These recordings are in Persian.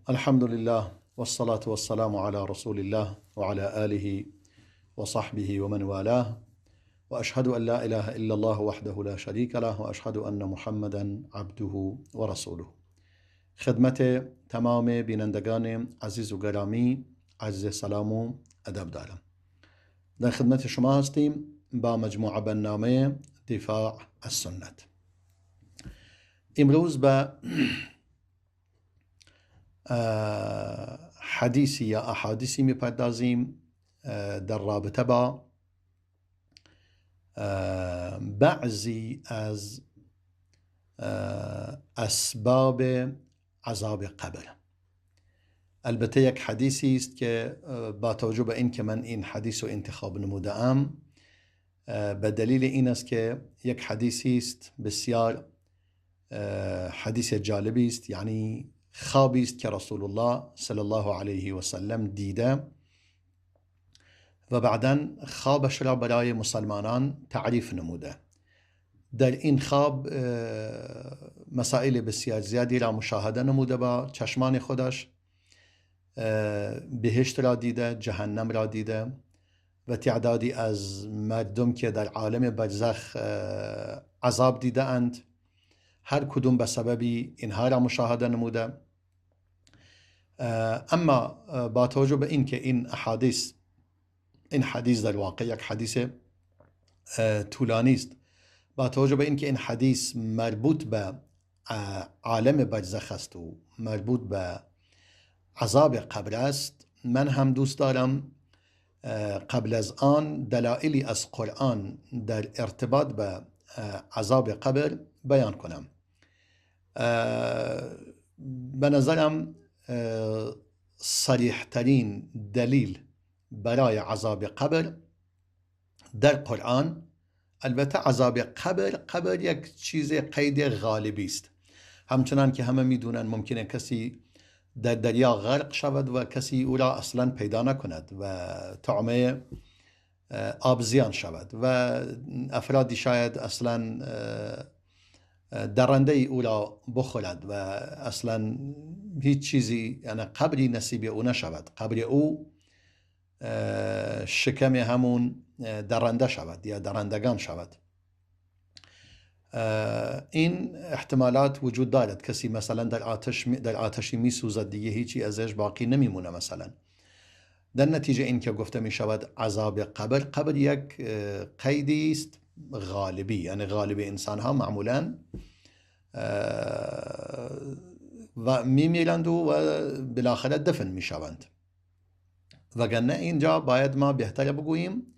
الحمد لله والصلاة والسلام على رسول الله وعلى آله وصحبه ومن والاه، وأشهد أن لا إله إلا الله وحده لا شريك له، وأشهد أن محمدا عبده ورسوله. خدمت تمام بینندگان عزیز و گرامی عرض سلام و ادب دارم. در خدمت شما هستیم با مجموعه برنامه دفاع از سنت. امروز به حدیثی یا احادیثی میپردازیم در رابطه با بعضی از اسباب عذاب قبر. البته یک حدیثی است که با توجه به این که من این حدیث رو انتخاب نموده‌ام، به دلیل این است که یک حدیثی است بسیار حدیث جالبی است، یعنی خوابی است که رسول الله صلی الله علیه و سلم دیده و بعداً خوابش را برای مسلمانان تعریف نموده. در این خواب مسائل بسیار زیادی را مشاهده نموده با چشمان خودش. بهشت را دیده، جهنم را دیده و تعدادی از مردم که در عالم برزخ عذاب دیده اند، هر کدوم به سببی اینها را مشاهده نموده. اما با توجه به این که این حدیث در واقع یک حدیث طولانی است، با توجه به این که این حدیث مربوط به عالم برزخ است و مربوط به عذاب قبر است، من هم دوست دارم قبل از آن دلایلی از قرآن در ارتباط به عذاب قبر بیان کنم. به نظرم صریح ترین دلیل برای عذاب قبر در قرآن، البته عذاب قبر یک چیز قید غالبی است. همچنان که همه میدونن ممکنه کسی در دریا غرق شود و کسی او را اصلا پیدا نکند و طعمه آبزیان شود و افرادی شاید اصلا درنده او را بخورد و اصلا هیچ چیزی، یعنی قبری نصیب او نشود، قبر او شکم همون درنده شود یا درندگان شود. این احتمالات وجود دارد. کسی مثلا در آتشی می سوزد، دیگه هیچی ازش باقی نمیمونه مثلا. در نتیجه این که گفته می شود عذاب قبر یک قیدی است غالبی، یعنی غالب انسان ها معمولا و میمیرند و بالاخره دفن می شوند. وگرنه اینجا باید ما بهتره بگوییم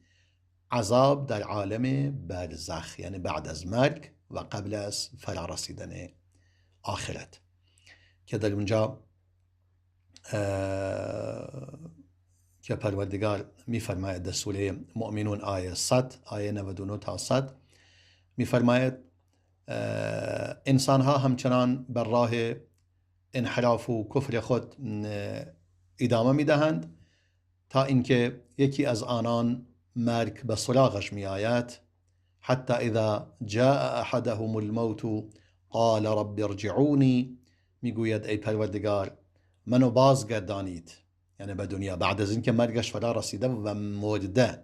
عذاب در عالم برزخ، یعنی بعد از مرگ و قبل از فرارسیدن آخرت، که در اونجا که پروردگار میفرماید در سوره مؤمنون آیه 100 آیه 99 تا 100 میفرماید انسان ها همچنان بر راه انحراف و کفر خود ادامه میدهند تا اینکه یکی از آنان مرگ به سراغش می آید. حتی اذا جاء احدهم الموت قال رب ارجعونی، میگوید ای پروردگار منو بازگردانید، یعنی به دنیا بعد از اینکه مرگش فرا رسیده و مرده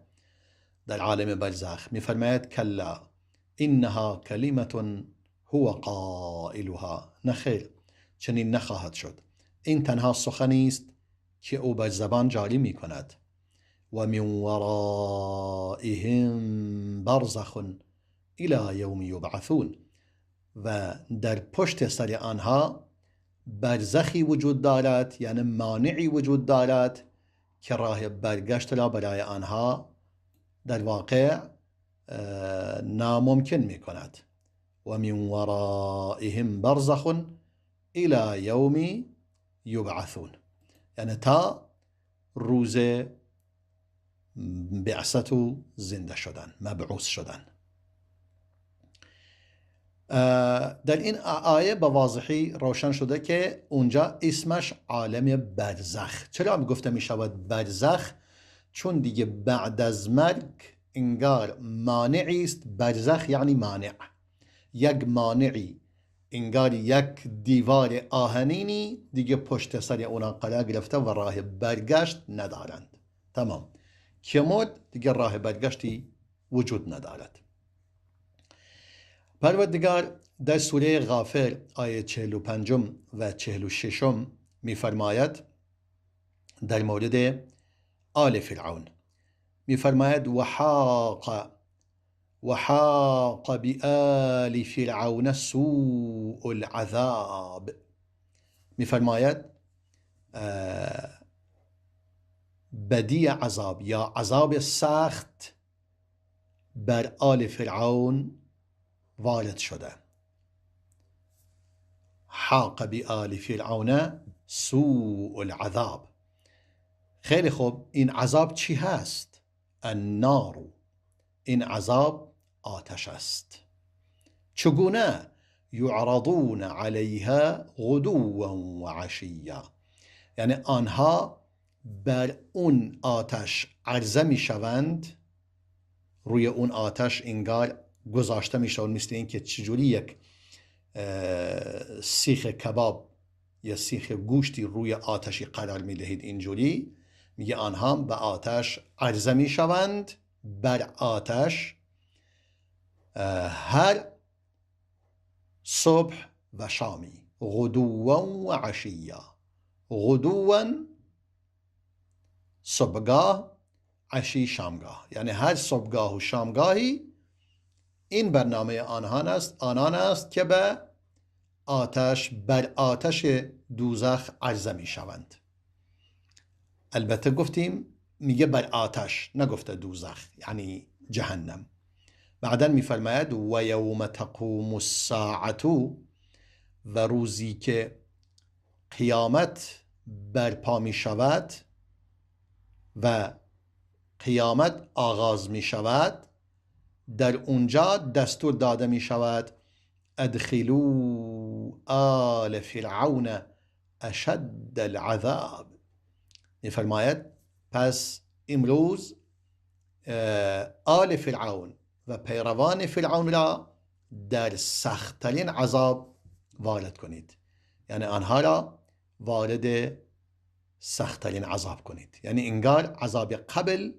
در عالم برزخ. میفرماید کلا انها کلمة هو قائلها، نخیر، چنین نخواهد شد، این تنها سخنی است که او بر زبان جاری می کند. و من ورائهم برزخ الى یوم یبعثون، و در پشت سر آنها برزخی وجود دارد، یعنی مانعی وجود دارد که راه برگشت را برای آنها در واقع ناممکن می کند. و من ورائهم برزخ الى یوم یبعثون، یعنی تا روز بعثت و زنده شدن، مبعوث شدن. در این آیه به واضحی روشن شده که اونجا اسمش عالم برزخ. چرا گفته می شود برزخ؟ چون دیگه بعد از مرگ انگار مانعی است. برزخ یعنی مانع، یک مانعی انگار یک دیوار آهنینی دیگه پشت سر اونا قرار گرفته و راه برگشت ندارند. تمام، که مرد دیگه راه برگشتی وجود ندارد. پروردگار در سوره غافر آیه 45 و 46 میفرماید در مورد آل فرعون، میفرماید وحاق بآل فرعون سوء العذاب. میفرماید بدی عذاب یا عذاب سخت بر آل فرعون وارد شده. حاق بآل فرعون سوء العذاب. خیلی خوب، این عذاب چی هست؟ النار. این عذاب آتش است. چگونه؟ یعرضون علیها غدوا و عشیا، یعنی آنها بر اون آتش عرضه می شوند، روی اون آتش انگار گذاشته می شوند، مثل این که چجوری یک سیخ کباب یا سیخ گوشتی روی آتشی قرار می دهید، اینجوری میگه آنها به آتش عرضه می شوند، بر آتش هر صبح و شامی، غدوا و عشیا. غدوا صبحگاه، عشی شامگاه، یعنی هر صبحگاه و شامگاهی این برنامه آنان است که به آتش، بر آتش دوزخ عرضه می شوند. البته گفتیم میگه بر آتش، نگفته دوزخ یعنی جهنم. بعدن میفرماید و یوم تقوم الساعة، و روزی که قیامت برپا می شود و قیامت آغاز می شود، در اونجا دستور داده می شود ادخلوا آل فرعون اشد العذاب. میفرماید پس امروز آل فرعون و پیروان فرعون را در سخت‌ترین عذاب وارد کنید، یعنی آنها را وارد سخت‌ترین عذاب کنید. یعنی انگار عذاب قبل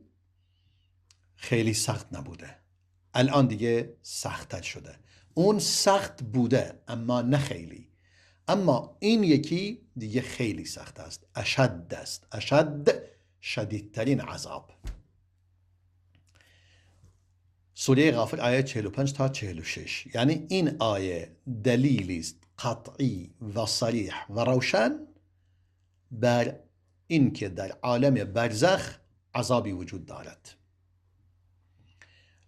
خیلی سخت نبوده، الان دیگه سخت‌تر شده. اون سخت بوده اما نه خیلی، اما این یکی دیگه خیلی سخت است، اشد است، اشد، شدیدترین عذاب. سوره غافر آیه 45 تا 46. یعنی این آیه دلیلی است قطعی و صریح و روشن بر اینکه در عالم برزخ عذابی وجود دارد.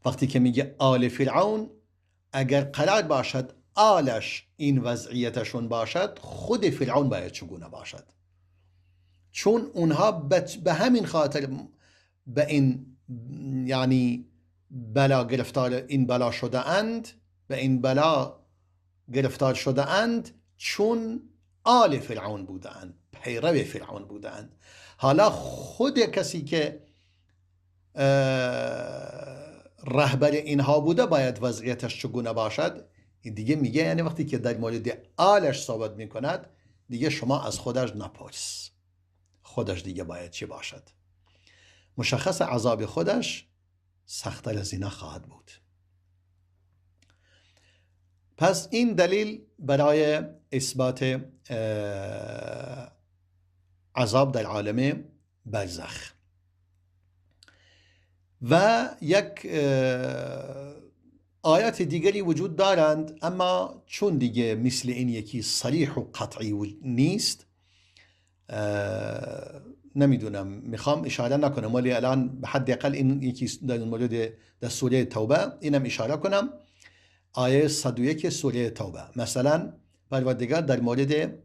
وقتی که میگه آل فرعون، اگر قرار باشد آلش این وضعیتشون باشد، خود فرعون باید چگونه باشد؟ چون اونها به همین خاطر به این یعنی بلا گرفتار این بلا شده اند، به این بلا گرفتار شده اند چون آل فرعون بودند، پیرو فرعون بودند. حالا خود کسی که رهبر اینها بوده باید وضعیتش چگونه باشد؟ این دیگه میگه یعنی وقتی که در مورد آلش صحبت میکند دیگه شما از خودش نپرس، خودش دیگه باید چی باشد؟ مشخص عذاب خودش سخت‌تر از اینا خواهد بود. پس این دلیل برای اثبات عذاب در عالم برزخ. و یک آیات دیگری وجود دارند، اما چون دیگه مثل این یکی صریح و قطعی نیست، نمیدونم، میخوام اشاره نکنم، ولی الان به حد اقل این یکی در مورد در سوره توبه اینم اشاره کنم. آیه 101 سوره توبه مثلا پروردگار در مورد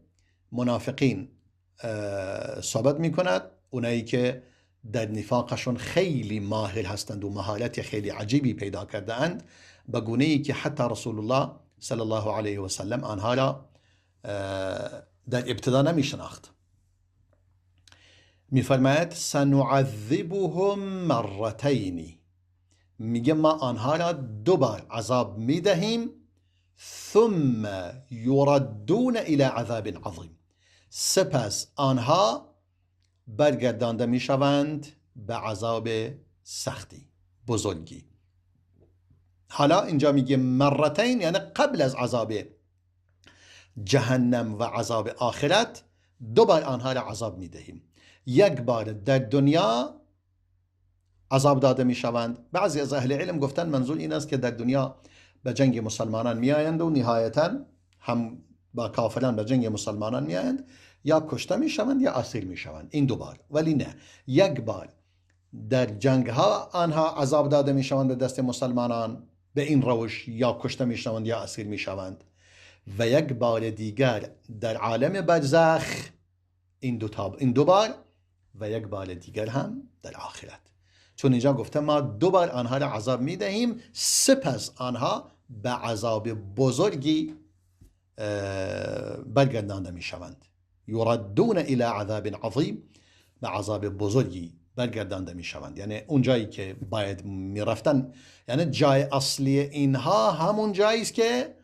منافقین صحبت میکند، اونایی که در نفاقشون خیلی ماهر هستند و مهارت خیلی عجیبی پیدا کرده اند، به گونه ای که حتی رسول الله صلی الله علیه و سلم آنها را در ابتدا نمی شناخت. میفرماید سنعذبهم مرتین، میگه ما آنها را 2 بار عذاب میدهیم ثم یردون الی عذاب عظیم، سپس آنها برگردانده می شوند به عذاب سختی، بزرگی. حالا اینجا میگه مرتین، یعنی قبل از عذاب جهنم و عذاب آخرت دو بار آنها را عذاب میدهیم. یک بار در دنیا عذاب داده می شوند. بعضی از اهل علم گفتن منظور این است که در دنیا به جنگ مسلمانان می آیند و نهایتا هم با کافران به جنگ مسلمانان می آیند، یا کشته می شوند یا اسیر می شوند. این دو بار. ولی نه، یک بار در جنگ ها آنها عذاب داده می شوند به دست مسلمانان به این روش، یا کشته می شوند یا اسیر می شوند، و یک بار دیگر در عالم برزخ، این دو بار، و یک بار دیگر هم در آخرت. چون اینجا گفته ما دو بار آنها را عذاب می دهیم، سپس آنها به عذاب بزرگی برگردانده می شوند. یردون الی عذاب عظیم، به عذاب بزرگی برگردانده می شوند. یعنی اون جایی که باید می رفتن، یعنی جای اصلی اینها همون جایی است که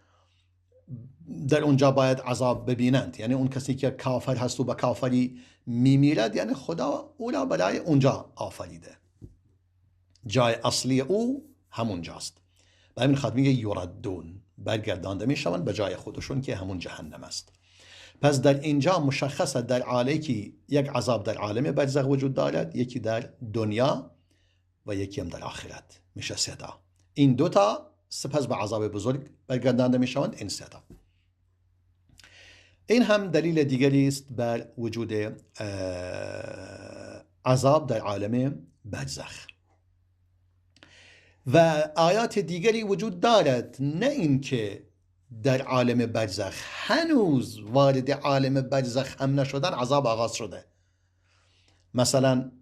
در اونجا باید عذاب ببینند. یعنی اون کسی که کافر هست و به کافری می میرد، یعنی خدا او را برای اونجا آفریده، جای اصلی او همون جاست. به همین خاطر میگه یردون، برگردانده می شوند به جای خودشون که همون جهنم است. پس در اینجا مشخصه در عالی که یک عذاب در عالم برزخ وجود دارد، یکی در دنیا و یکی هم در آخرت. میشه سه تا. این دوتا سپس به عذاب بزرگ برگردانده می شوند. این سه تا. این هم دلیل دیگری است بر وجود عذاب در عالم برزخ. و آیات دیگری وجود دارد، نه اینکه در عالم برزخ هنوز وارد عالم برزخ هم نشدن عذاب آغاز شده. مثلا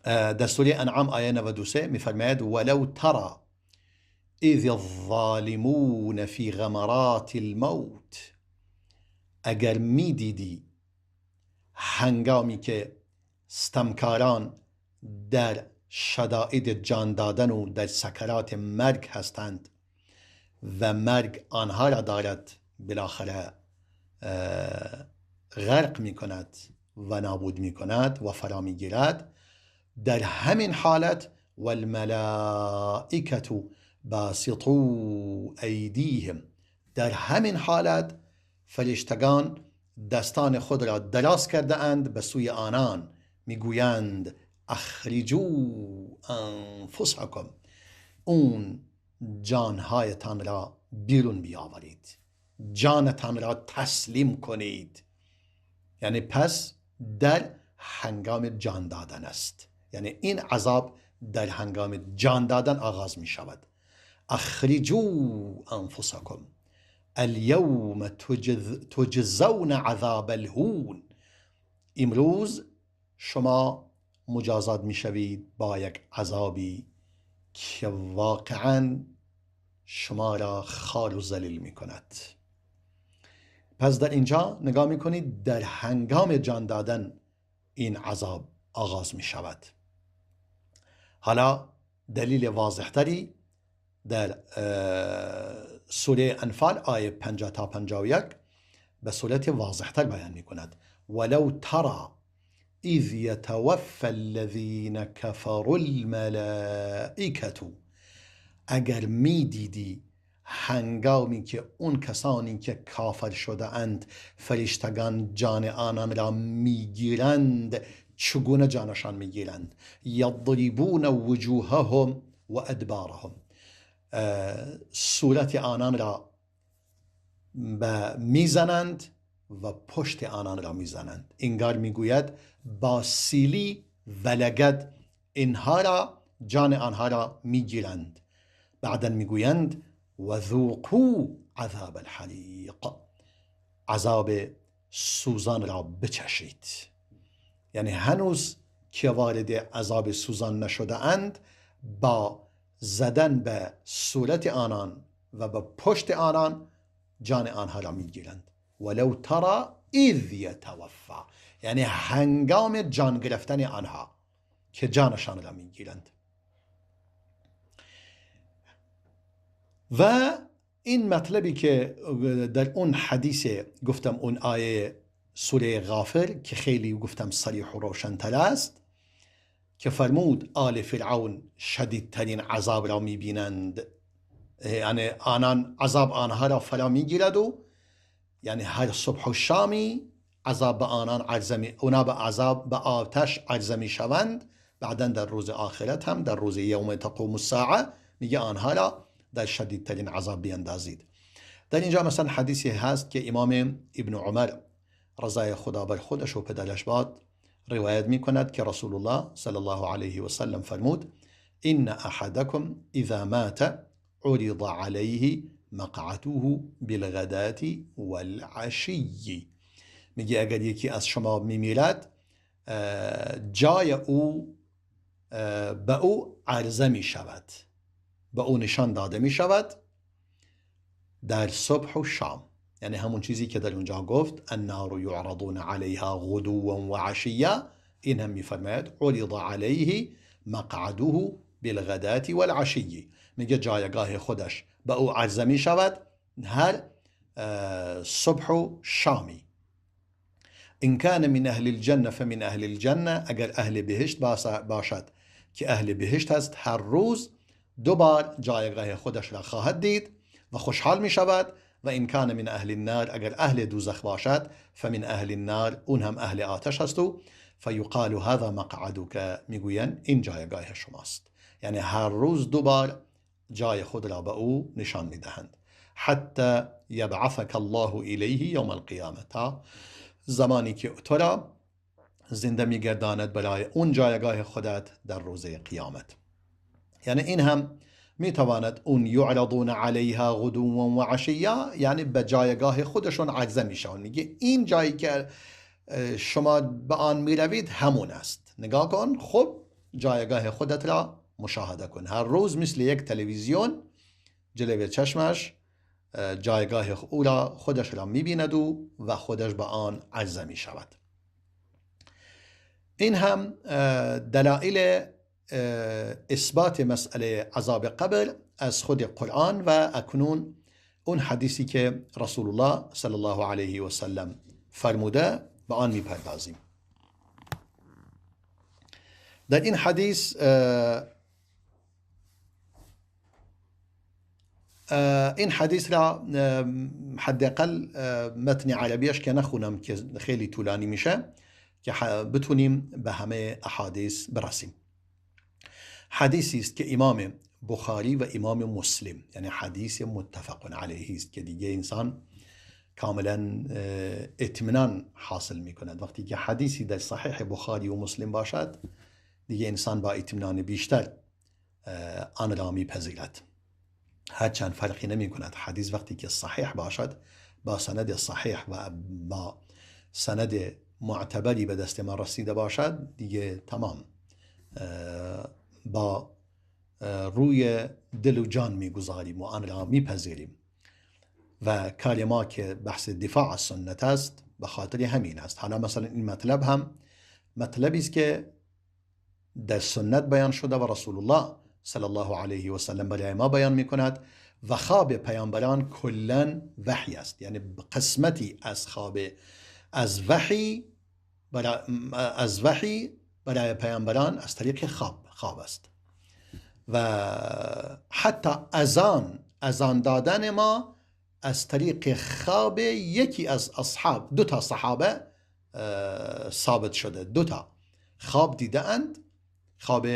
در سوره انعام آیه 93 میفرماید ولو ترى اذ الظالمون فی غمرات الموت، اگر می دیدی هنگامی که ستمکاران در شدائد جان دادن و در سکرات مرگ هستند و مرگ آنها را دارد بالاخره غرق می کند و نابود می کند و فرا می گیرد، در همین حالت والملائکة باسطو ایدیهم، در همین حالت فرشتگان دستان خود را دراز کرده اند به سوی آنان، میگویند اخرجوا انفسکم، اون جانهایتان را بیرون بیاورید، جانتان را تسلیم کنید. یعنی پس در هنگام جان دادن است، یعنی این عذاب در هنگام جان دادن آغاز می شود. اخرجوا انفسکم الیوم تجزون عذاب الهون، امروز شما مجازات می شوید با یک عذابی که واقعا شما را خار و ذلیل می کند. پس در اینجا نگاه می کنید در هنگام جان دادن این عذاب آغاز می شود. حالا دلیل واضحتری در سوره انفال آیه 50 تا 51 به صورت واضحتر بیان می کند ولو ترى اذ یتوفى الذین کفروا الملائکة، اگر می دیدی هنگامی که اون کسانی که کافر شده اند فرشتگان جان آنان را میگیرند، چگونه جانشان میگیرند؟ یضربون وجوههم و ادبارهم، صورت آنان را میزنند و پشت آنان را میزنند. انگار میگوید با سیلی و لگد اینها را، جان آنها را میگیرند. بعدا میگویند و ذوقوا عذاب الحریق، عذاب سوزان را بچشید. یعنی هنوز که وارد عذاب سوزان نشده اند، با زدن به صورت آنان و به پشت آنان جان آنها را میگیرند. ولو ترى اذ یتوفى، یعنی هنگام جان گرفتن آنها که جانشان را میگیرند. و این مطلبی که در اون حدیث گفتم، اون آیه سوره غافر که خیلی گفتم صریح و روشن‌تر است، که فرمود آل فرعون شدیدترین عذاب را میبینند، یعنی آنان عذاب آنها را فرا میگیرد و یعنی هر صبح و شامی عذاب به آنان عرضه اونا به عذاب به آتش عرضه میشوند. بعدن در روز آخرت هم در روز یوم تقوم الساعه میگه آنها را در شدیدترین عذاب بیندازید. در اینجا مثلا حدیثی هست که امام ابن عمر رضای خدا بر خودش و پدرش باد روایت می کند که رسول الله صلی الله علیه و سلم فرمود ان احدکم اذا مات عرض علیه مقعته بالغداة والعشی. میگه اگر یکی از شما میمیرد جای او به او عرضه می شود، به او نشان داده می شود در صبح و شام. یعنی همون چیزی که در اونجا گفت النار یعرضون علیها غدوا و عشیا، این هم میفرماید عرض علیه مقعده بالغداة والعشی. میگه جایگاه خودش به او عرضه می شود هر صبح و شامی. ان کان من اهل الجنه فمن اهل الجنه، اگر اهل بهشت باشد که اهل بهشت هست، هر روز دوبار جایگاه خودش را خواهد دید و خوشحال می شود. و این کان من اهل النار، اگر اهل دوزخ باشد فمن اهل النار، اون هم اهل آتش هست و فیقال هذا مقعدک، میگوین این جایگاه شماست. یعنی هر روز دوبار جای خود را به او نشان میدهند حتی یبعثک الله الیه یوم القیامه، تا زمانی که تو را زنده میگرداند برای اون جایگاه خودت در روز قیامت. یعنی این هم میتواند اون یعرضون علیها غدوا و عشیا، یعنی به جایگاه خودشون عرضه میشون. میگه این جایی که شما به آن میروید همون است، نگاه کن، خب جایگاه خودت را مشاهده کن. هر روز مثل یک تلویزیون جلوی چشمش جایگاه او را خودش را میبیند و خودش به آن عرضه میشود. این هم دلایل اثبات مسئله عذاب قبر از خود قرآن و اکنون اون حدیثی که رسول الله صلی الله علیه و سلم فرموده به آن میپردازیم. در این حدیث این حدیث را حداقل متن عربیش که نخونم که خیلی طولانی میشه که بتونیم به همه احادیث برسیم. حدیثی است که امام بخاری و امام مسلم، یعنی حدیث متفق علیه است که دیگه انسان کاملا اطمینان حاصل می کند. وقتی که حدیثی در صحیح بخاری و مسلم باشد دیگه انسان با اطمینان بیشتر آن را میپذیرد. هرچند فرقی نمی کند حدیث وقتی که صحیح باشد با سند صحیح و با سند معتبری به دست ما رسیده باشد دیگه تمام با روی دل و جان میگذاریم و آن را میپذیریم. و کار ما که بحث دفاع از سنت است به خاطر همین است. حالا مثلا این مطلب هم مطلبی است که در سنت بیان شده و رسول الله صلی الله علیه و سلم برای ما بیان میکند و خواب پیامبران کلا وحی است. یعنی قسمتی از خواب از وحی برای پیامبران از طریق خواب است. و حتی اذان دادن ما از طریق خواب یکی از اصحاب، 2 صحابه ثابت شده، 2 خواب دیده اند. خواب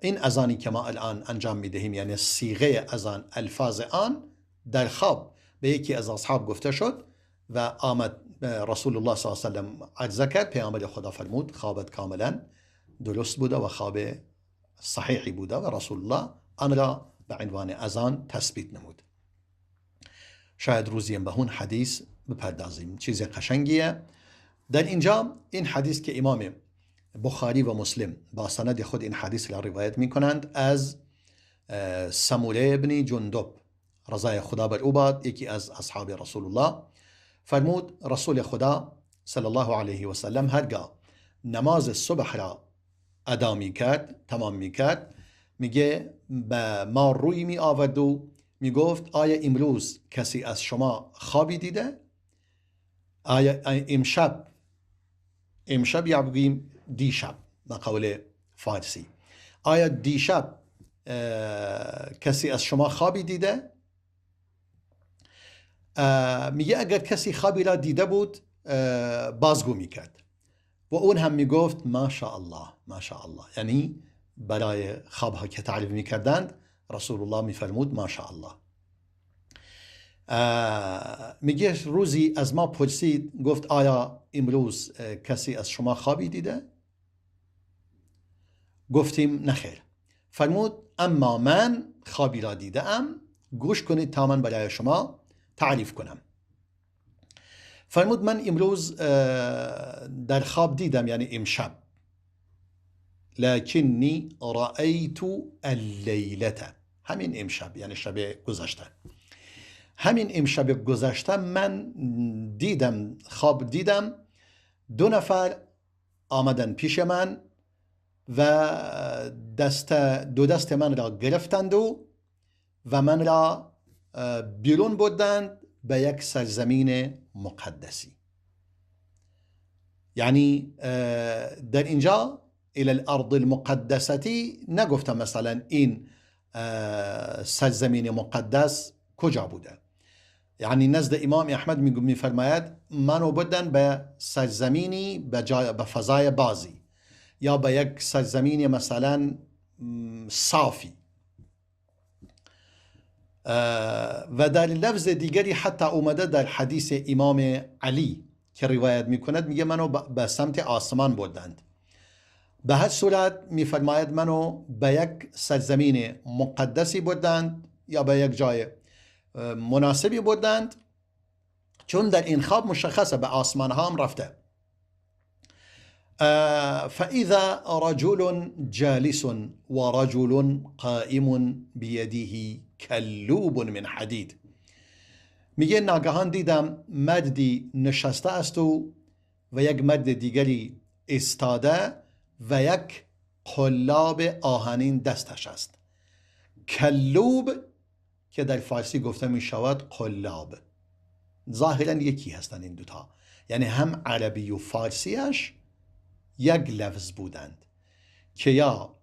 این اذانی که ما الان انجام میدهیم، یعنی صیغه اذان، الفاظ آن در خواب به یکی از اصحاب گفته شد و آمد رسول الله صلی الله علیه و سلم عرضه کرد، پیامبر خدا فرمود خوابت کاملا درست بوده و خواب صحیحی بوده و رسول الله آن را به عنوان اذان تثبیت نمود. شاید روزی به اون حدیث بپردازیم، چیز قشنگیه. در اینجا این حدیث که امام بخاری و مسلم با سند خود این حدیث را روایت می کنند از سموره ابن جندب رضای خدا بر او باد، یکی از اصحاب رسول الله، فرمود رسول خدا صلی الله علیه و سلم هرگاه نماز صبح را ادا می کرد، تمام می کرد، میگه به ما روی می آورد و می گفت آیا امروز کسی از شما خوابی دیده؟ آیا امشب یا بگیم دیشب به قول فارسی، آیا دیشب کسی از شما خوابی دیده؟ میگه اگر کسی خوابی را دیده بود بازگو میکرد و اون هم میگفت ماشاءالله ماشاءالله، یعنی برای خوابها که تعریف میکردند رسول الله میفرمود ماشاءالله. میگه روزی از ما پرسید، گفت آیا امروز کسی از شما خوابی دیده؟ گفتیم نخیر. فرمود اما من خوابی را دیدم، گوش کنید تا من برای شما تعریف کنم. فرمود من امروز در خواب دیدم، یعنی امشب، لکنی رأیت اللیلة، همین امشب یعنی شب گذشته، همین امشب گذشته من خواب دیدم 2 نفر آمدن پیش من و دو دست من را گرفتند و من را بیرون بردند به یک سرزمین مقدسی. یعنی در اینجا الى الارض المقدستی نگفتم مثلا این سرزمین مقدس کجا بوده، یعنی نزد امام احمد میفرماید منو بردن به سرزمینی به فضای بازی یا به یک سرزمین مثلا صافی. و در لفظ دیگری حتی اومده در حدیث امام علی که روایت میکند، میگه منو به سمت آسمان بردند. به هر صورت میفرماید منو به یک سرزمین مقدسی بردند یا به یک جای مناسبی بردند، چون در این خواب مشخصه به آسمان ها هم رفته. فاذا رجل جالس ورجل قائم بیده کلوب من حدید. میگه ناگهان دیدم مردی نشسته است و یک مرد دیگری ایستاده و یک قلاب آهنین دستش است. کلوب که در فارسی گفته می شود قلاب، ظاهرا یکی هستند این دوتا، یعنی هم عربی و فارسیش یک لفظ بودند که یا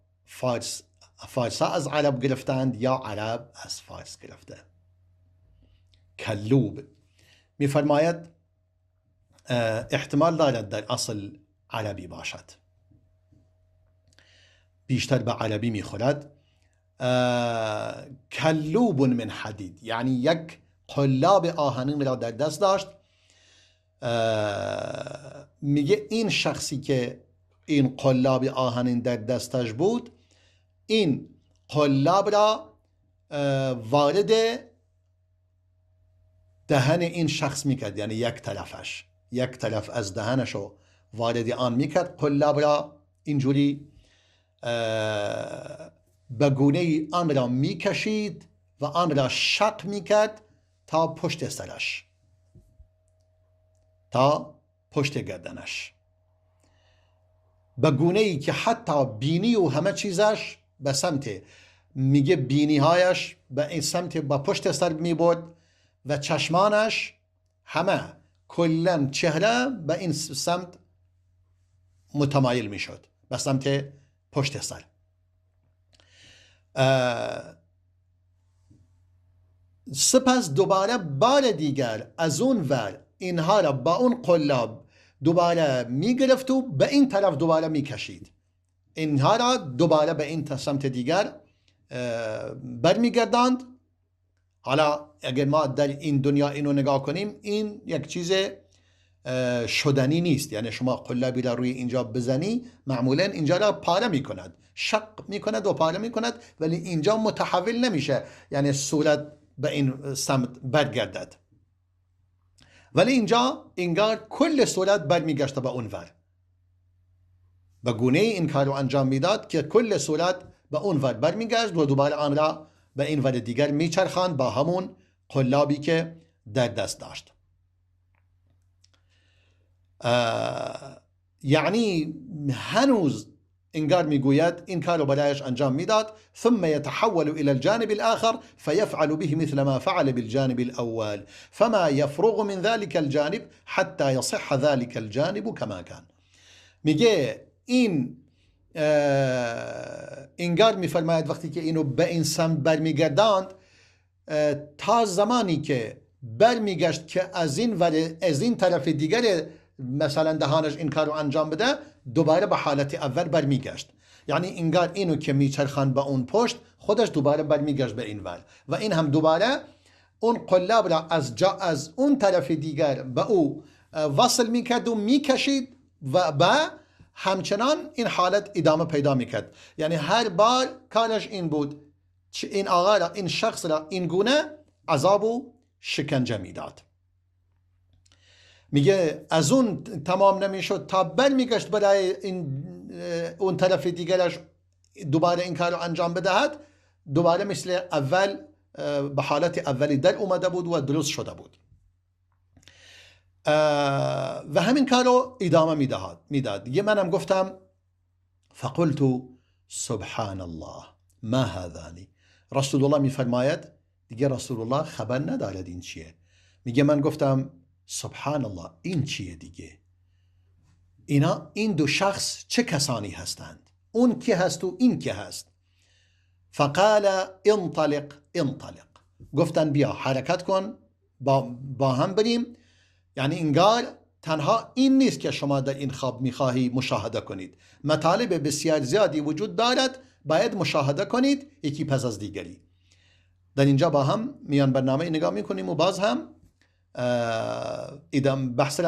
فارسا از عرب گرفتند یا عرب از فارس گرفته. کلوب میفرماید احتمال دارد در اصل عربی باشد، بیشتر به عربی میخورد. کلوب من حدید یعنی یک قلاب آهنین را در دست داشت. میگه این شخصی که این قلاب آهنین در دستش بود، این قلاب را وارد دهن این شخص میکرد، یعنی یک طرف از دهنش رو وارد آن میکرد، قلاب را اینجوری به گونه آن را میکشید و آن را شق میکرد تا پشت سرش، تا پشت گردنش، به گونه ای که حتی بینی و همه چیزش به سمت، میگه بینی هایش به این سمت به پشت سر میبرد و چشمانش همه کلا چهره به این سمت متمایل میشد، به سمت پشت سر. سپس دوباره بار دیگر از اون ور اینها را با اون قلاب دوباره میگرفت و به این طرف دوباره میکشید، اینها را دوباره به این سمت دیگر برمیگرداند. حالا اگر ما در این دنیا اینو نگاه کنیم، این یک چیز شدنی نیست، یعنی شما قلابی را روی اینجا بزنی معمولا اینجا را پاره میکند، شق میکند و پاره میکند، ولی اینجا متحول نمیشه، یعنی صورت به این سمت برگردد. ولی اینجا انگار کل صورت برمیگشته به اونور، به گونه این کار رو انجام میداد که کل صورت به اونور برمیگشت و دوباره آن را به این ور دیگر میچرخاند با همون قلابی که در دست داشت. یعنی هنوز انگار میگوید این کار رو برایش انجام میداد ثم يتحول إلى الجانب الآخر فيفعل به مثل ما فعل بالجانب الأول فما يفرغ من ذلك الجانب حتى يصح ذلك الجانب كما كان. میگه این انگار میفرماید وقتی که اینو به انسان برمیگرداند تا زمانی که برمیگشت که از این طرف دیگر مثلا دهانش این کار رو انجام بده دوباره به حالت اول برمیگشت. یعنی انگار اینو که میچرخاند به اون پشت خودش دوباره برمیگشت به این ور و این هم دوباره اون قلاب را از اون طرف دیگر به او وصل میکرد و میکشید و به همچنان این حالت ادامه پیدا میکرد. یعنی هر بار کارش این بود این آقا را این شخص را این گونه عذاب و شکنجه میداد. میگه از اون تمام نمیشد تا برمیگشت برای اون طرف دیگرش دوباره این کار رو انجام بدهد دوباره مثل اول به حالت اولی در اومده بود و درست شده بود و همین کار رو ادامه میداد. یه منم گفتم فقلت سبحان الله ما هذانی. رسول الله میفرماید دیگه رسول الله خبر ندارد این چیه. میگه من گفتم سبحان الله این چیه دیگه، این دو شخص چه کسانی هستند، اون کی هست و این کی هست. فقال انطلق انطلق، گفتن بیا حرکت کن با هم بریم. یعنی انگار تنها این نیست که شما در این خواب میخواهی مشاهده کنید، مطالب بسیار زیادی وجود دارد باید مشاهده کنید یکی پس از دیگری. در اینجا با هم میان برنامه نگاه میکنیم و باز هم بحث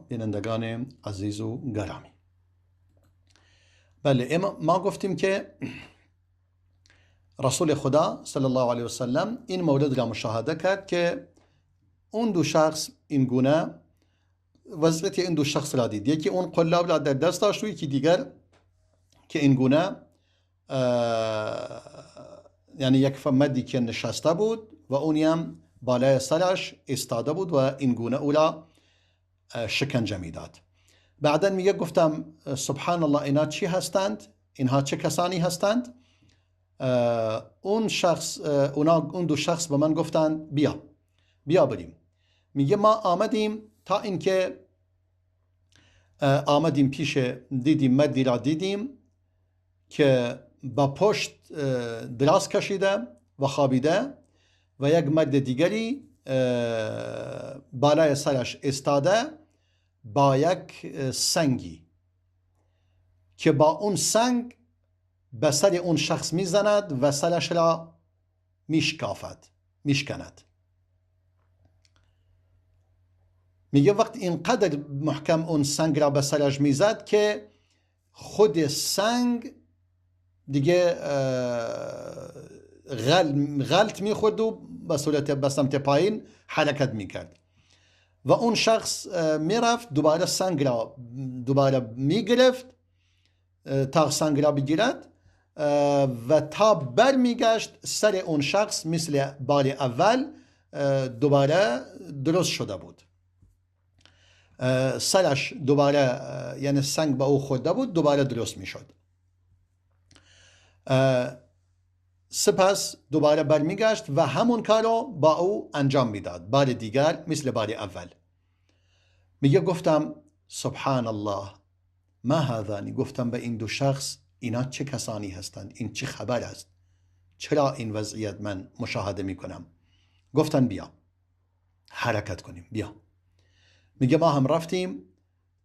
بینندگان عزیز و گرامی، بله، ما گفتیم که رسول خدا صلی الله علیه وسلم این مورد را مشاهده کرد که اون دو شخص این گونه وضعیت این دو شخص را دید. یکی اون قلاب را در دست داشت و یکی دیگر که این گونه یعنی یک مردی که نشسته بود و اونی هم بالای سرش ایستاده بود و این گونه او را شکنجه میداد. بعدا میگه گفتم سبحان الله، اینا چی هستند؟ اینها چه کسانی هستند؟ اون دو شخص به من گفتند بیا بریم. میگه ما آمدیم تا اینکه آمدیم پیش، دیدیم مردی را دیدیم که با پشت دراز کشیده و خوابیده و یک مرد دیگری بالای سرش ایستاده با یک سنگی که با اون سنگ به سر اون شخص میزند و سرش را میشکند. میگه وقت اینقدر محکم اون سنگ را به سرش میزد که خود سنگ دیگه غلط میخورد و به صورت به سمت پایین حرکت میکرد و اون شخص میرفت دوباره سنگ را دوباره میگرفت تا سنگ را بگیرد و تا بر میگشت سر اون شخص مثل بار اول دوباره درست شده بود. سرش دوباره یعنی سنگ به او خورده بود، دوباره درست میشد. سپس دوباره برمیگشت و همون کارو با او انجام میداد بار دیگر مثل بار اول. میگه گفتم سبحان الله ما هذانی، گفتم به این دو شخص اینا چه کسانی هستند؟ این چه خبر است؟ چرا این وضعیت من مشاهده میکنم؟ گفتن بیا حرکت کنیم، بیا. میگه ما هم رفتیم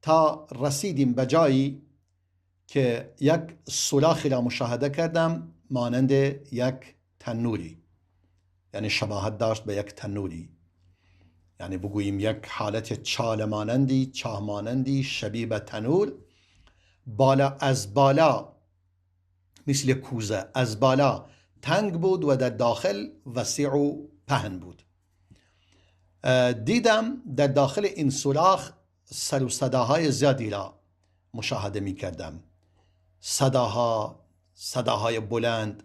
تا رسیدیم به جایی که یک سوراخی را مشاهده کردم مانند یک تنوری، یعنی شباهت داشت به یک تنوری، یعنی بگوییم یک حالت چاه مانندی شبیه به تنور. از بالا مثل کوزه، از بالا تنگ بود و در داخل وسیع و پهن بود. دیدم در داخل این سوراخ سر و صداهای زیادی را مشاهده می کردم، صداهای بلند.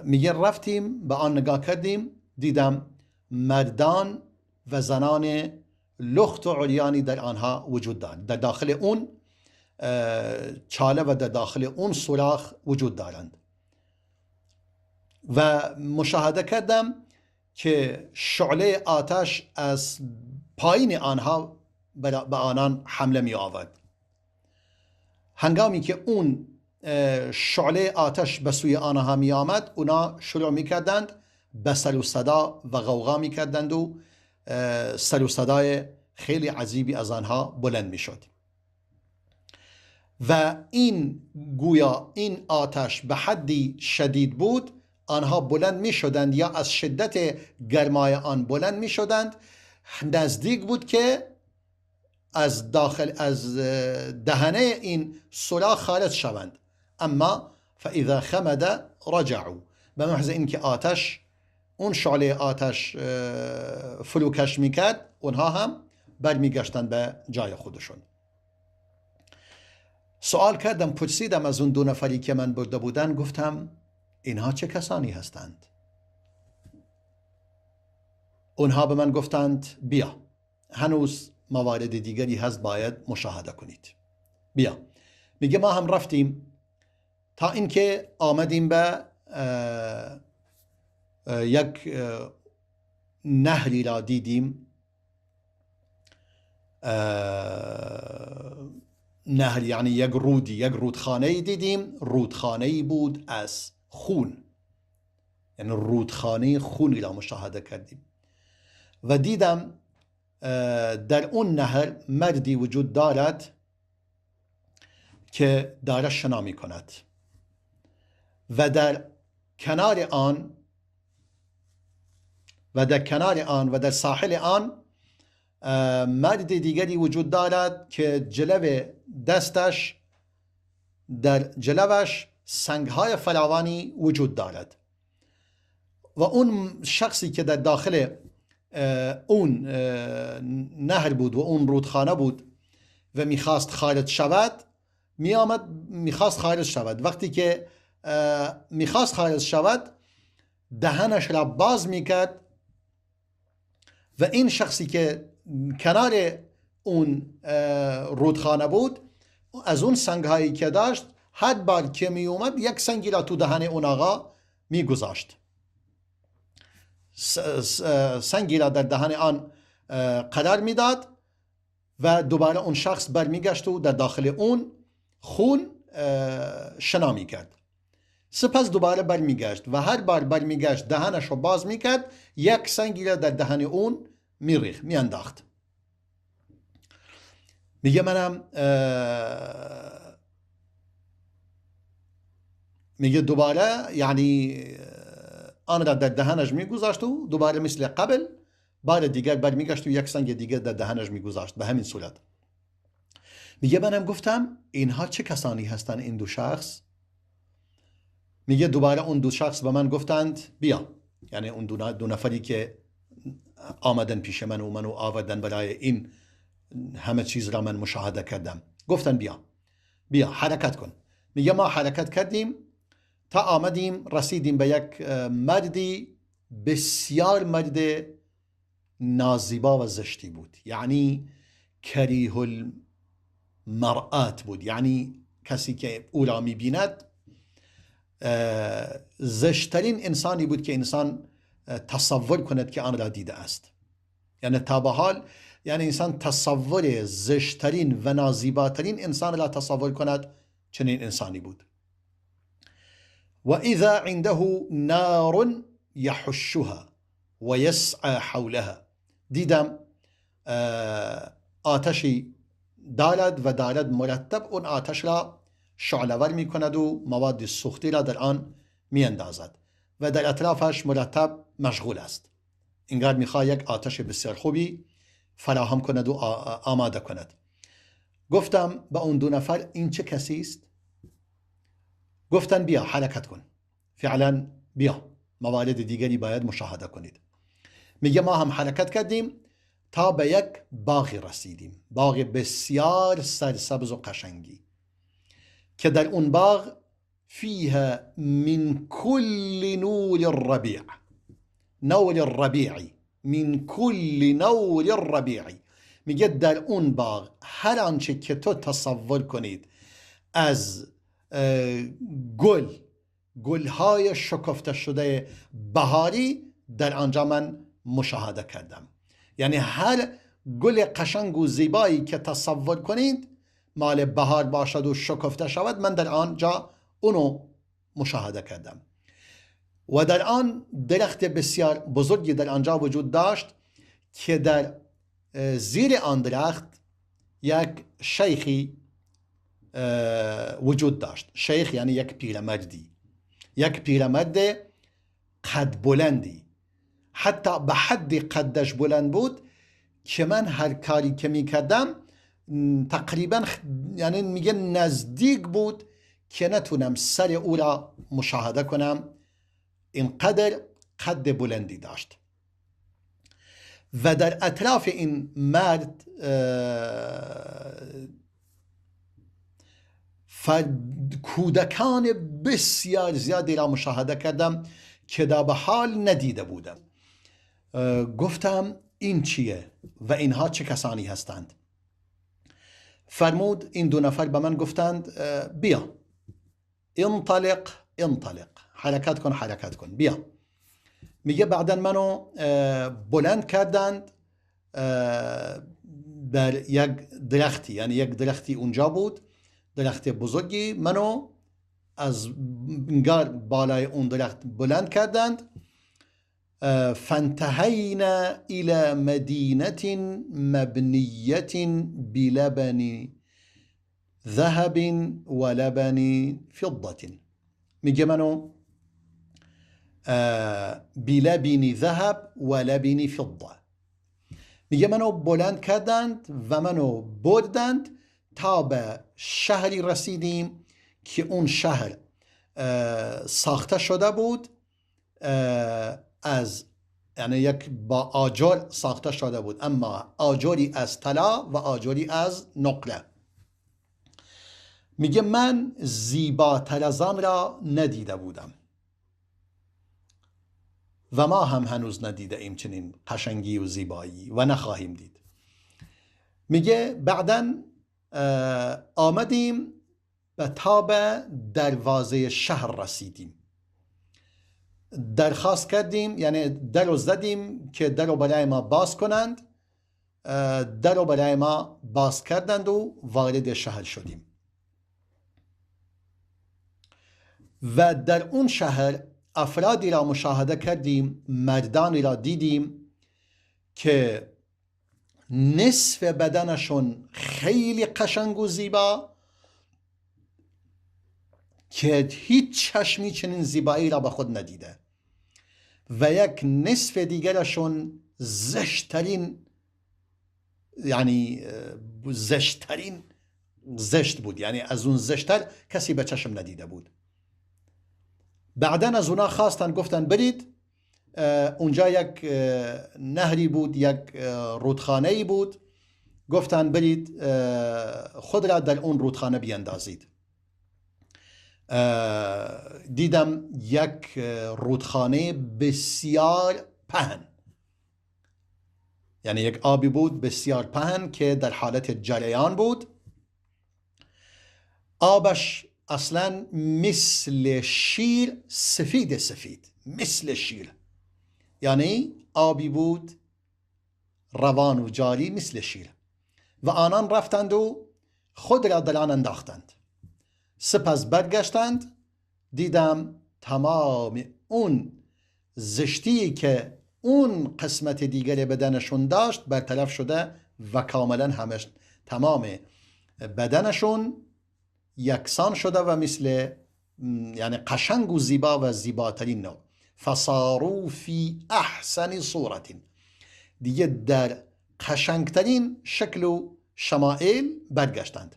میگه رفتیم به آن نگاه کردیم، دیدم مردان و زنان لخت و عریانی در آنها وجود دارند، در داخل اون چاله و در داخل اون سوراخ وجود دارند و مشاهده کردم که شعله آتش از پایین آنها به آنان حمله می آورد. هنگامی که اون شعله آتش به سوی آنها می آمد، اونا شروع می کردند به سر و صدا و غوغا می کردند و سر و صدای خیلی عجیبی از آنها بلند می شد و گویا این آتش به حدی شدید بود، آنها بلند می شدند یا از شدت گرمای آن بلند می شدند، نزدیک بود که از دهنه این سوراخ خارج شوند. اما فاذا خمد رجعوا، به محض اینکه آتش، اون شعله آتش فروکش میکرد، اونها هم برمیگشتند به جای خودشون. سوال کردم، پرسیدم از اون دو نفری که من برده بودن، گفتم اینها چه کسانی هستند؟ اونها به من گفتند بیا، هنوز موارد دیگری هست باید مشاهده کنید، بیا. میگه ما هم رفتیم تا اینکه آمدیم به یک نهری را دیدیم، نهر یعنی یک رودخانه دیدیم. رودخانه بود از خون، یعنی رودخانه خونی را مشاهده کردیم و دیدم در اون نهر مردی وجود دارد که داره شنا می کند و در کنار آن و در ساحل آن مرد دیگری وجود دارد که جلو دستش در جلوش سنگهای فراوانی وجود دارد و اون شخصی که در داخل اون نهر بود و اون رودخانه بود و میخواست خارج شود، میخواست خارج شود. وقتی که میخواست خارج شود دهنش را باز میکرد و این شخصی که کنار اون رودخانه بود از اون سنگهایی که داشت هر بار که می اومد یک سنگی را تو دهن اون آقا می گذاشت، سنگی را در دهن آن قرار میداد و دوباره اون شخص برمیگشت و در داخل اون خون شنا میکرد. سپس دوباره برمیگشت و هر بار برمیگشت دهنش رو باز میکرد، یک سنگی را در دهن اون میانداخت. میگه منم میگه دوباره یعنی آن را در دهنش میگذاشت و دوباره مثل قبل بار دیگر برمیگشت و یک سنگ دیگر در دهنش میگذاشت به همین صورت. میگه منم گفتم اینها چه کسانی هستند این دو شخص؟ میگه دوباره اون دو شخص به من گفتند بیا، یعنی اون دو نفری که آمدن پیش من و منو آوردن برای این همه چیز را من مشاهده کردم، گفتن بیا حرکت کن. میگه ما حرکت کردیم تا آمدیم رسیدیم به یک مردی بسیار مرد نازیبا و زشتی بود، یعنی کریه المرآت بود، یعنی کسی که او را میبیند زشترین انسانی بود که انسان تصور کند که آن را دیده است. یعنی تا به حال یعنی انسان تصور زشترین و نازیباترین انسان را تصور کند چنین انسانی بود. و اذا عنده نار یحشها و یسعى حولها، دیدم آتشی دارد مرتب اون آتش را شعله‌ور می کند و مواد سوختی را در آن می اندازد و در اطرافش مرتب مشغول است. انگار میخواد یک آتش بسیار خوبی فراهم کند و آماده کند. گفتم به اون دو نفر این چه کسی است؟ گفتن بیا حرکت کن، فعلا بیا، موارد دیگری باید مشاهده کنید. میگه ما هم حرکت کردیم تا به یک باغی رسیدیم، باغ بسیار سرسبز و قشنگی که در اون باغ فیها من کل نور الربیع، نور الربیعی، من کل نور الربیعی، میگه در اون باغ هر آنچه که تو تصور کنید از گلهای شکفته شده بهاری در آنجا من مشاهده کردم. یعنی هر گل قشنگ و زیبایی که تصور کنید مال بهار باشد و شکفته شود، من در آنجا اونو مشاهده کردم. و در آن درخت بسیار بزرگی در آنجا وجود داشت که در زیر آن درخت یک شیخی وجود داشت. شیخ یعنی یک پیرمردی، یک پیرمرد قد بلندی، حتی به حد قدش بلند بود که من هر کاری که می کردم تقریبا یعنی میگه نزدیک بود که نتونم سر او را مشاهده کنم، اینقدر قد بلندی داشت. و در اطراف این مرد کودکان بسیار زیادی را مشاهده کردم که تا به حال ندیده بودم. گفتم این چیه و اینها چه کسانی هستند؟ فرمود این دو نفر به من گفتند بیا، انطلق حرکت کن بیا. میگه بعدن منو بلند کردند بر یک درختی، یعنی یک درختی اونجا بود، درخت بزرگی، منو از بالای اون درخت بلند کردند. فانتهینا الى مدینه مبنیه بلبن ذهب و لبن فضه، میگه منو بلبن ذهب و لبن فضه، میگه منو بلند کردند و منو بردند تا به شهری رسیدیم که اون شهر ساخته شده بود از یعنی یک با آجر ساخته شده بود، اما آجری از طلا و آجری از نقره. میگه من زیباتر از آن را ندیده بودم و ما هم هنوز ندیده ایم چنین قشنگی و زیبایی و نخواهیم دید. میگه بعداً آمدیم به تا به دروازه شهر رسیدیم، درخواست کردیم، یعنی در رو زدیم که در رو برای ما باز کنند. در رو برای ما باز کردند و وارد شهر شدیم و در اون شهر افرادی را مشاهده کردیم، مردانی را دیدیم که نصف بدنشون خیلی قشنگ و زیبا که هیچ چشمی چنین زیبایی را به خود ندیده و یک نصف دیگرشون زشترین، یعنی زشترین زشت بود، یعنی از اون زشتر کسی به چشم ندیده بود. بعداً از اونا خواستن، گفتن برید اونجا یک نهری بود، یک رودخانه‌ای بود، گفتن برید خود را در اون رودخانه بیندازید. دیدم یک رودخانه بسیار پهن، یعنی یک آبی بود بسیار پهن که در حالت جریان بود. آبش اصلا مثل شیر، سفید مثل شیر، یعنی آبی بود روان و جاری مثل شیر و آنان رفتند و خود را در آن انداختند. سپس برگشتند، دیدم تمام اون زشتی که اون قسمت دیگر بدنشون داشت برطرف شده و کاملا تمام بدنشون یکسان شده و مثل، یعنی قشنگ و زیبا و زیباترین نوع. فصاروا فی احسن صورت، دیگه در قشنگترین شکل و شمائل برگشتند.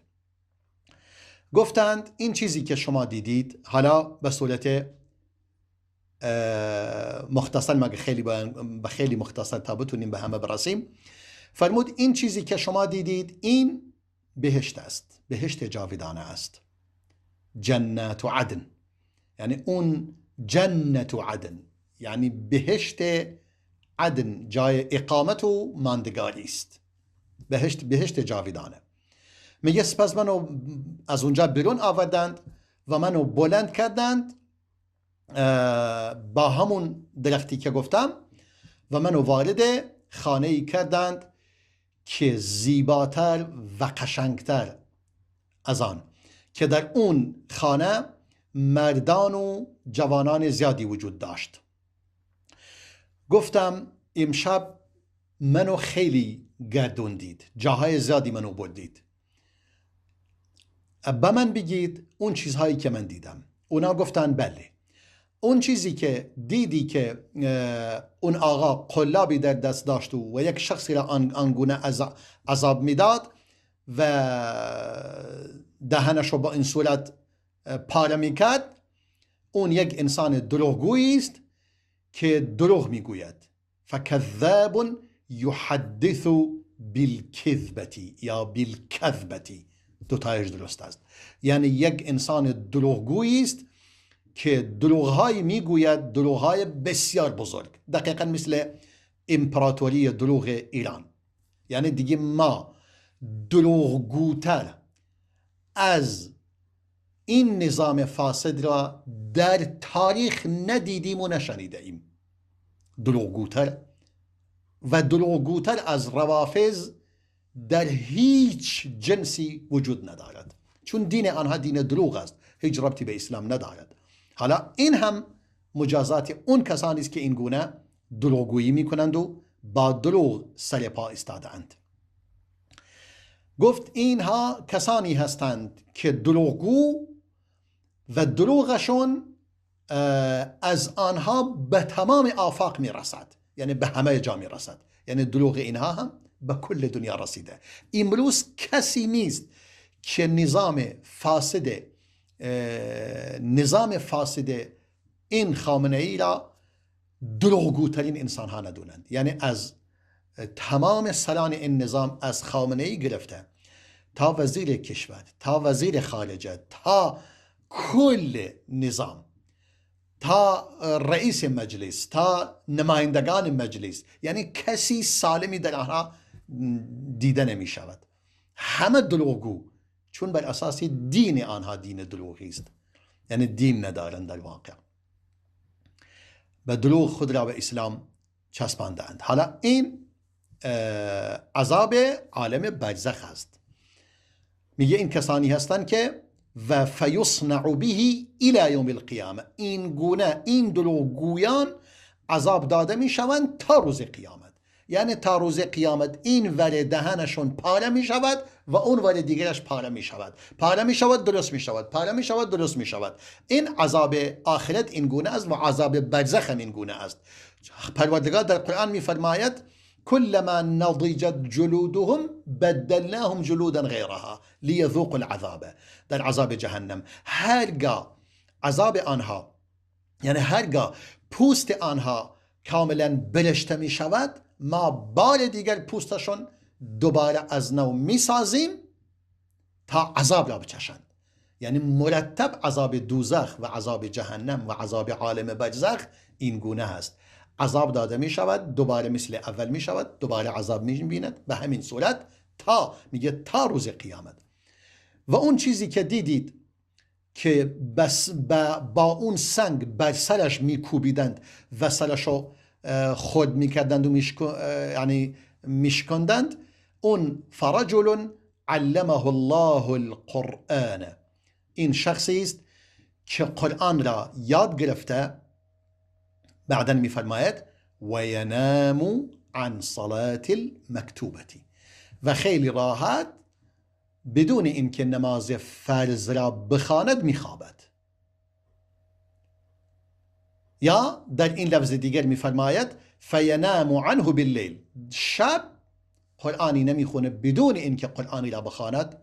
گفتند این چیزی که شما دیدید، حالا به صورت مختصر، مگه خیلی مختصر تا بتونیم به همه برسیم، فرمود این چیزی که شما دیدید این بهشت است، بهشت جاودانه است، جنت عدن، یعنی اون جنت عدن یعنی بهشت عدن، جای اقامت و ماندگاری است، بهشت جاودانه. میگه سپس منو از اونجا بیرون آوردند و منو بلند کردند با همون درختی که گفتم و منو وارد خانه‌ای کردند که زیباتر و قشنگتر از آن، که در اون خانه مردان و جوانان زیادی وجود داشت. گفتم امشب منو خیلی گردوندید، جاهای زیادی منو بردید، به من بگید اون چیزهایی که من دیدم. اونا گفتن بله، اون چیزی که دیدی که اون آقا قلابی در دست داشت و یک شخصی را آنگونه عذاب میداد و دهنش رو با این صورت پاره میکرد، اون یک انسان دروغگویی است که دروغ میگوید. فکذاب یحدث بالکذبتی یا بالکذبتی، دوتایش درست است، یعنی یک انسان دروغگویی است که دروغهای میگوید، دروغهای بسیار بزرگ، دقیقا مثل امپراتوری دروغ ایران. یعنی دیگه ما دروغگوتر از این نظام فاسد را در تاریخ ندیدیم و نشنیده ایم. دروغگوتر و دروغگوتر از روافض در هیچ جنسی وجود ندارد، چون دین آنها دین دروغ است، هیچ ربطی به اسلام ندارد. حالا این هم مجازات اون کسانی است که این گونه دروغگویی میکنند و با دروغ سر پا ایستاده‌اند. گفت اینها کسانی هستند که دروغگو و دروغشون از آنها به تمام آفاق میرسد، یعنی به همه جا میرسد، یعنی دروغ اینها هم به کل دنیا رسیده. امروز کسی نیست که نظام فاسد این خامنه ای را دروغگوترین انسان ها ندونند. یعنی از تمام سران این نظام، از خامنه ای گرفته تا وزیر کشور، تا وزیر خارجه، تا کل نظام، تا رئیس مجلس، تا نمایندگان مجلس، یعنی کسی سالمی در آنها دیده نمی شود. همه دروغگو، چون بر اساس دین آنها دین دروغی است، یعنی دین ندارند. در واقع به دروغ خود را به اسلام چسباندند. حالا این عذاب عالم برزخ است. میگه این کسانی هستند که و فیصنع به الى یوم القیامه، این گونه این دروغگویان عذاب داده می شوند تا روز قیامت. یعنی تا روز قیامت این ور دهنشون پاره می شود و اون ور دیگرش پاره می شود، پاره می شود درست می شود، پاره می شود درست می شود. این عذاب آخرت این گونه است و عذاب برزخ این گونه است. پروردگار در قرآن می فرماید كلما نضجت جلودهم بدلناهم جلودا غيرها ليذوقوا العذاب. در عذاب جهنم هرگاه عذاب آنها، یعنی هرگاه پوست آنها کاملا برشته می شود، ما بار دیگر پوستشون دوباره از نو می سازیم تا عذاب را بچشند. یعنی مرتب عذاب دوزخ و عذاب جهنم و عذاب عالم برزخ این گونه است. عذاب داده می شود، دوباره مثل اول می شود، دوباره عذاب می بیند، به همین صورت تا میگه تا روز قیامت. و اون چیزی که دیدید که بس با اون سنگ بر سرش می کوبیدند و سرشو خود می کردند و یعنی میشکندند، اون فرجل علمه الله القرآن، این شخصی است که قرآن را یاد گرفته. بعدا میفرماید و ینام عن صلاة المکتوبه، و خیلی راحت بدون اینکه نماز فرض را بخواند میخوابد. یا در این لفظ دیگر میفرماید فینام عنه باللیل، شب قرآنی نمیخونه بدون اینکه قرآنی را بخواند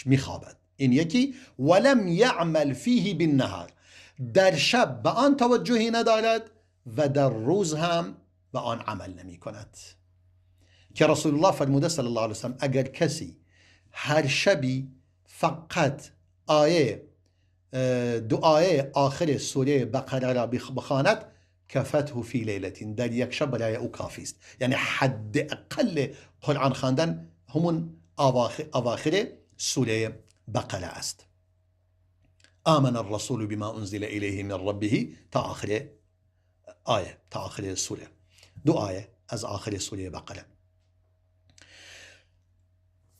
میخوابد. این یکی. ولم یعمل فیه بالنهار، در شب به آن توجهی ندارد و در روز هم به آن عمل نمی کند. که رسول الله فرموده صلی الله علیه وسلم اگر کسی هر شبی فقط دعای آخر سوره بقره را بخواند کفته فی لیلتین، در یک شب برای او کافی است. یعنی حد اقل قرآن خواندن همون اواخر سوره بقره است. آمن الرسول بما انزل الیه من ربه تا آخر آیه، تا آخر سوره، دو آیه از آخر سوره بقره.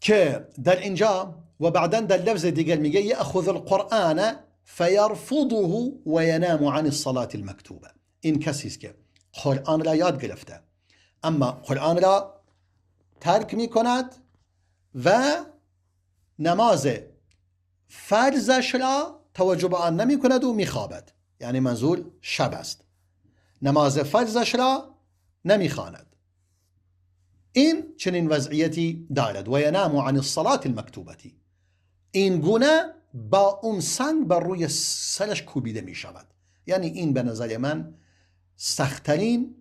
که در اینجا و بعدا در لفظ دیگر میگه یأخذ القرآن فیرفضه و ینام عن الصلاة المکتوبه. این کسی است که قرآن را یاد گرفته اما قرآن را ترک میکند و نماز فرضش را توجه به آن نمی کند و میخوابد. یعنی منظور شب است، نماز فرضش را نمیخواند. این چنین وضعیتی دارد. و ینام عن الصلاة المکتوبه، این گونه با اون سنگ بر روی سرش کوبیده می شود. یعنی این به نظر من سختترین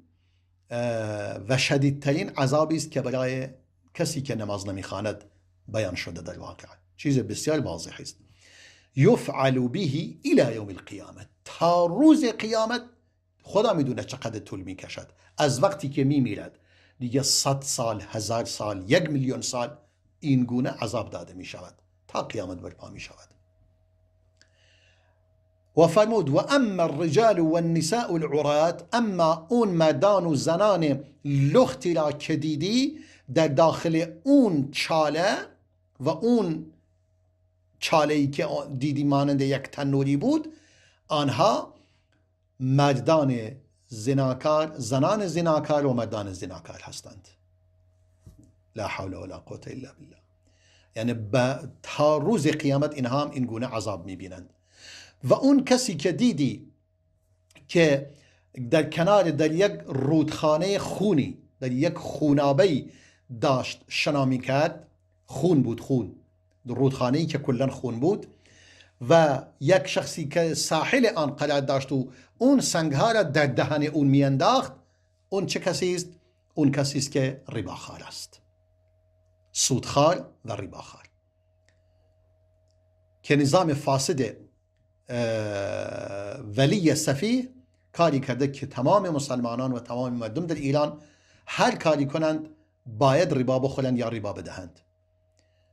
و شدیدترین عذابی است که برای کسی که نماز نمیخواند بیان شده در واقع. چیز بسیار واضح است. یفعل به الی یوم القیامه، تا روز قیامت. خدا میدونه چقدر طول میکشد. از وقتی که میمیرد دیگه 100 سال، 1000 سال، 1,000,000 سال این گونه عذاب داده می شود تا قیامت برپا می شود. و فرمود و اما الرجال و النساء العرات، اما اون مردان و زنان لختی را که دیدی در داخل اون چاله و اون چاله‌ای که دیدی مانند یک تنوری بود، آنها مردان زناکار، زنان زناکار و مردان زناکار هستند. لا حول ولا قوة الا بالله. یعنی تا روز قیامت اینها هم این گونه عذاب میبینند. و اون کسی که دیدی که در کنار، در یک رودخانه خونی، در یک خونابه‌ای داشت شنا میکرد خون بود، خون، رودخانه‌ای که کلا خون بود و یک شخصی که ساحل آن قرار داشت و اون سنگها را در دهن اون میانداخت، اون چه کسی است؟ اون کسی است که رباخوار است، سودخوار و رباخوار، که نظام فاسد ولی سفیه کاری کرده که تمام مسلمانان و تمام مردم در ایران هر کاری کنند باید ربا بخورند یا ربا بدهند.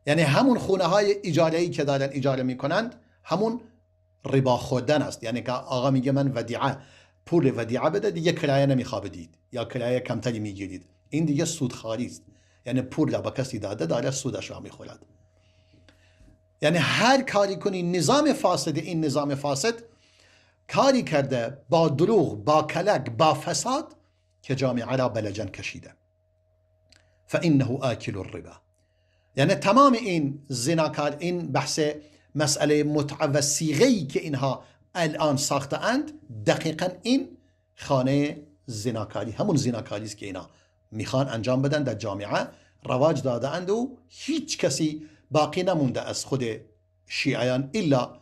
یعنی همون خونه های اجاره‌ای که دارن اجاره میکنند همون ربا خوردن است. یعنی که آقا میگه من ودیعه، پول ودیعه بده، دیگه کرایه نمیخواد بدید یا کرایه کمتری میگیرید، این دیگه سودخواری است. یعنی پول را به کسی داده داره سودش را میخورد. یعنی هر کاری کنی نظام فاسد، این نظام فاسد کاری کرده با دروغ، با کلک، با فساد که جامعه را بلجن کشیده. فإنه آکل الربا. یعنی تمام این زناکار، این بحث مسئله متعه و صیغه‌ای که اینها الان ساخته اند، دقیقا این خانه زناکاری، همون زناکاری است که اینا میخوان انجام بدن در جامعه، رواج داده اند و هیچ کسی باقی نمونده از خود شیعیان الا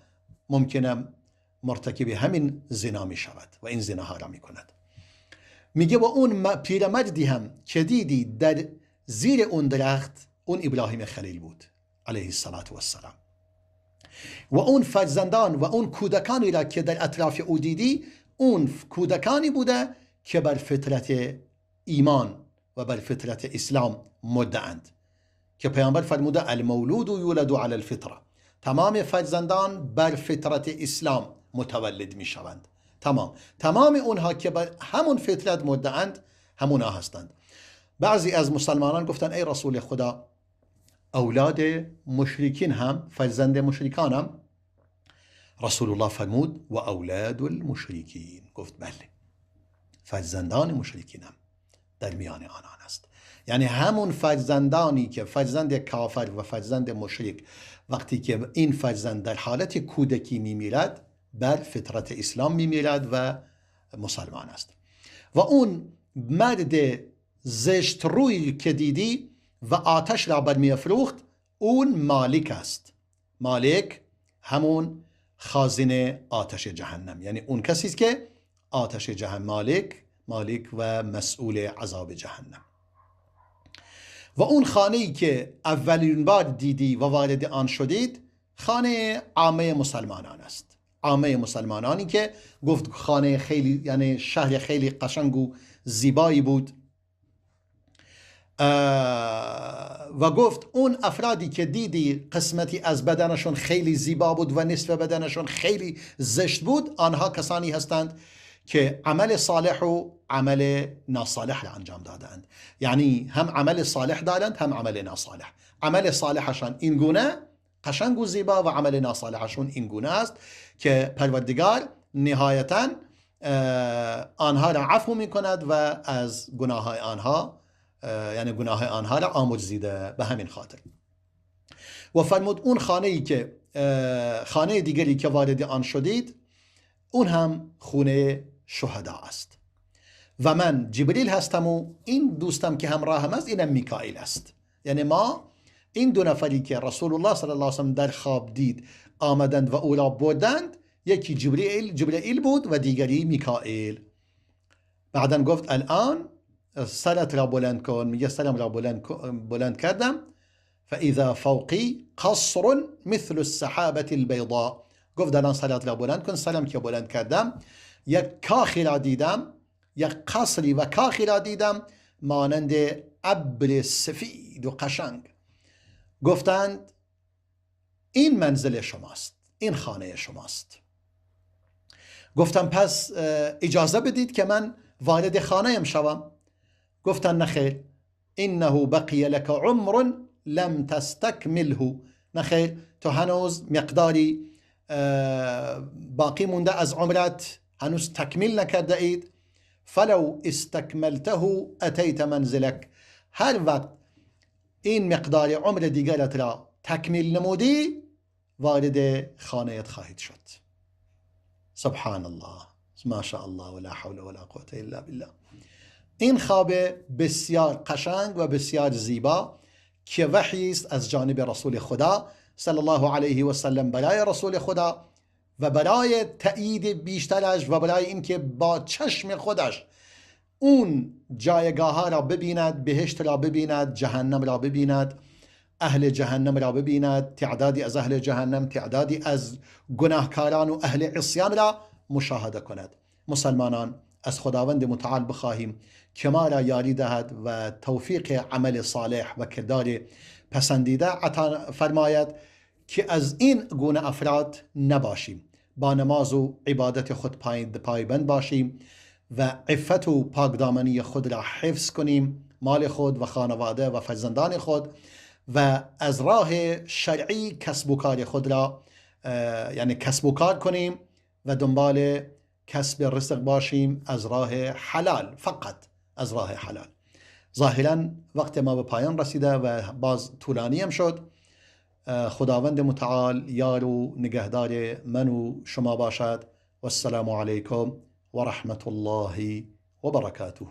ممکنه مرتکب همین زنا می شود و این زناها را می کند. میگه و اون پیرمردی هم که دیدی در زیر اون درخت، اون ابراهیم خلیل بود علیه السلام، و اون فرزندان و اون کودکانی را که در اطراف او دیدی، اون کودکانی بوده که بر فطرت ایمان و بر فطرت اسلام مدعند، که پیامبر فرموده المولود یولد علی الفطره، تمام فرزندان بر فطرت اسلام متولد می شوند. تمام اونها که بر همون فطرت مدعند همونا هستند. بعضی از مسلمانان گفتن ای رسول خدا، اولاد مشرکین هم فرزند مشرکان هم؟ رسول الله فرمود و اولاد المشرکین، گفت بله، فرزندان مشرکین هم در میان آنان است. یعنی همون فرزندانی که فرزند کافر و فرزند مشرک، وقتی که این فرزند در حالت کودکی میمیرد بر فطرت اسلام میمیرد و مسلمان است. و اون مرد زشت روی که دیدی و آتش را بر میفروخت، اون مالک است. مالک همون خازن آتش جهنم، یعنی اون کسی است که آتش جهنم، مالک و مسئول عذاب جهنم. و اون خانه‌ای که اولین بار دیدی و وارد آن شدید، خانه عامه مسلمانان است. عامه مسلمانانی که گفت خانه خیلی، یعنی شهر خیلی قشنگ و زیبایی بود، و گفت اون افرادی که دیدی قسمتی از بدنشون خیلی زیبا بود و نصف بدنشون خیلی زشت بود، آنها کسانی هستند که عمل صالح و عمل ناصالح را انجام دادند. یعنی هم عمل صالح دارند هم عمل ناصالح. عمل صالحشان این گونه قشنگ و زیبا و عمل ناصالحشون این گونه است که پروردگار نهایتاً آنها را عفو می کند و از گناه آنها، یعنی گناه آنها را آمرزیده. به همین خاطر و فرمود اون خانه دیگری که وارد آن شدید، اون هم خونه شهدا است. و من جبریل هستم و این دوستم که همراه هم است اینم میکائیل است. یعنی ما این دو نفری که رسول الله صلی الله علیه و سلم در خواب دید آمدند و او را بردند، یکی جبرئیل بود و دیگری میکائیل. بعدن گفت الان سرت را بلند کن. میگه سرم را بلند کردم، فاذا فوقی قصر مثل السحابة البيضاء. گفت الان سرت را بلند کن. سرم که بلند کردم، یک کاخی را دیدم، یک قصری و کاخی را دیدم مانند ابر سفید و قشنگ. گفتند این منزل شماست، این خانه شماست. گفتم پس اجازه بدید که من وارد خانه‌ام شوم. گفتن نخیر، انه بقی لك عمر لم تستکمله. نخیر، تو هنوز مقداری باقی مونده از عمرت، هنوز تکمیل نکرده اید. فلو استکملته اتیت منزلک. هر وقت این مقدار عمر دیگرت را تکمیل نمودی، وارد خانه‌ات خواهید شد. سبحان الله، ما شاء الله ولا حول ولا قوة الا بالله. این خواب بسیار قشنگ و بسیار زیبا که وحی است از جانب رسول خدا صلی الله علیه و سلم برای رسول خدا و برای تایید بیشترش و برای اینکه با چشم خودش اون جایگاه ها را ببیند، بهشت را ببیند، جهنم را ببیند، اهل جهنم را ببیند، تعدادی از اهل جهنم، تعدادی از گناهکاران و اهل عصیان را مشاهده کند. مسلمانان از خداوند متعال بخواهیم که ما را یاری دهد و توفیق عمل صالح و کردار پسندیده عطا فرماید که از این گونه افراد نباشیم، با نماز و عبادت خود پایبند باشیم و عفت و پاکدامنی خود را حفظ کنیم، مال خود و خانواده و فرزندان خود، و از راه شرعی کسب و کار خود را یعنی کسب و کار کنیم و دنبال کسب رزق باشیم از راه حلال، فقط از راه حلال. ظاهرا وقت ما به پایان رسیده و باز طولانی هم شد. خداوند متعال یار و نگهدار من و شما باشد و السلام علیکم و رحمت الله و برکاته.